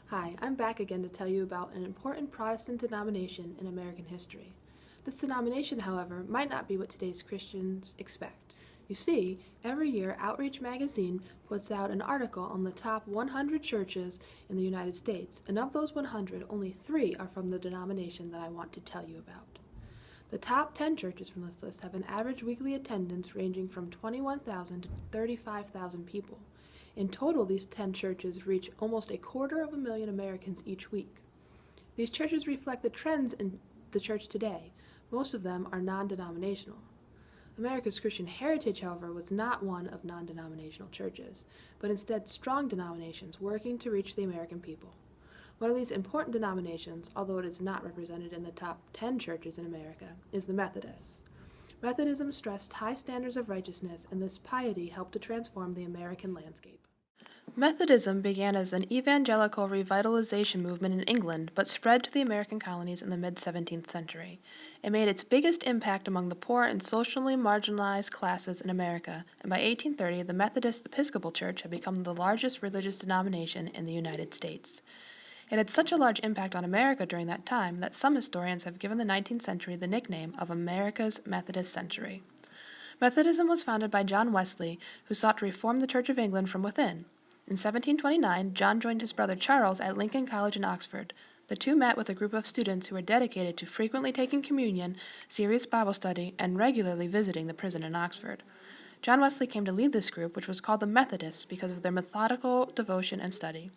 Hi, I'm back again to tell you about an important Protestant denomination in American history. This denomination, however, might not be what today's Christians expect. You see, every year Outreach magazine puts out an article on the top 100 churches in the United States, and of those 100, only 3 are from the denomination that I want to tell you about. The top 10 churches from this list have an average weekly attendance ranging from 21,000 to 35,000 people. In total, these 10 churches reach almost 250,000 Americans each week. These churches reflect the trends in the church today. Most of them are non-denominational. America's Christian heritage, however, was not one of non-denominational churches, but instead strong denominations working to reach the American people. One of these important denominations, although it is not represented in the top 10 churches in America, is the Methodists. Methodism stressed high standards of righteousness, and this piety helped to transform the American landscape. Methodism began as an evangelical revitalization movement in England, but spread to the American colonies in the mid-17th century. It made its biggest impact among the poor and socially marginalized classes in America, and by 1830 the Methodist Episcopal Church had become the largest religious denomination in the United States. It had such a large impact on America during that time that some historians have given the 19th century the nickname of America's Methodist Century. Methodism was founded by John Wesley, who sought to reform the Church of England from within. In 1729, John joined his brother Charles at Lincoln College in Oxford. The two met with a group of students who were dedicated to frequently taking communion, serious Bible study, and regularly visiting the prison in Oxford. John Wesley came to lead this group, which was called the Methodists because of their methodical devotion and study.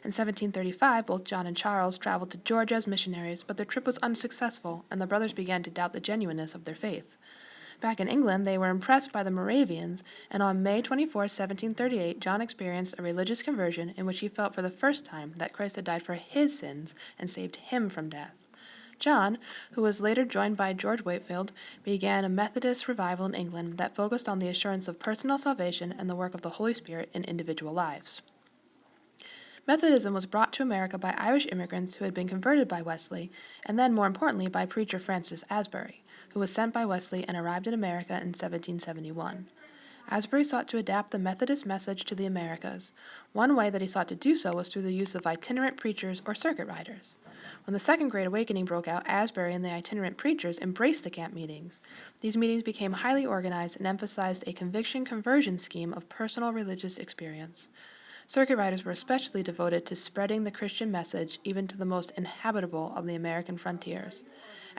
In 1735, both John and Charles traveled to Georgia as missionaries, but their trip was unsuccessful, and the brothers began to doubt the genuineness of their faith. Back in England, they were impressed by the Moravians, and on May 24, 1738, John experienced a religious conversion in which he felt for the first time that Christ had died for his sins and saved him from death. John, who was later joined by George Whitefield, began a Methodist revival in England that focused on the assurance of personal salvation and the work of the Holy Spirit in individual lives. Methodism was brought to America by Irish immigrants who had been converted by Wesley, and then, more importantly, by preacher Francis Asbury, who was sent by Wesley and arrived in America in 1771. Asbury sought to adapt the Methodist message to the Americas. One way that he sought to do so was through the use of itinerant preachers or circuit riders. When the Second Great Awakening broke out, Asbury and the itinerant preachers embraced the camp meetings. These meetings became highly organized and emphasized a conviction-conversion scheme of personal religious experience. Circuit riders were especially devoted to spreading the Christian message even to the most inhabitable of the American frontiers.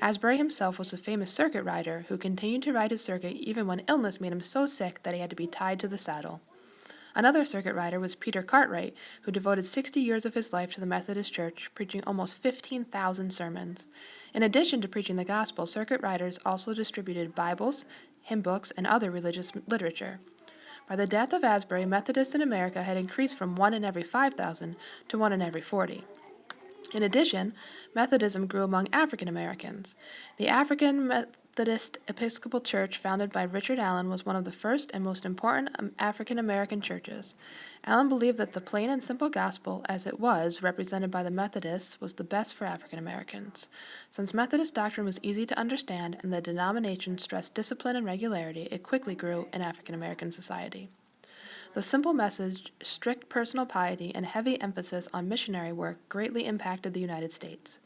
Asbury himself was a famous circuit rider who continued to ride his circuit even when illness made him so sick that he had to be tied to the saddle. Another circuit rider was Peter Cartwright, who devoted 60 years of his life to the Methodist Church, preaching almost 15,000 sermons. In addition to preaching the gospel, circuit riders also distributed Bibles, hymn books, and other religious literature. By the death of Asbury, Methodists in America had increased from 1 in every 5,000 to 1 in every 40. In addition, Methodism grew among African Americans. The African Methodist Episcopal Church, founded by Richard Allen, was one of the first and most important African American churches. Allen believed that the plain and simple gospel, as it was represented by the Methodists, was the best for African Americans. Since Methodist doctrine was easy to understand and the denomination stressed discipline and regularity, it quickly grew in African American society. The simple message, strict personal piety, and heavy emphasis on missionary work greatly impacted the United States.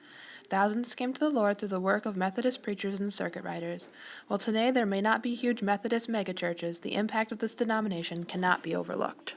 Thousands came to the Lord through the work of Methodist preachers and circuit riders. While today there may not be huge Methodist megachurches, the impact of this denomination cannot be overlooked.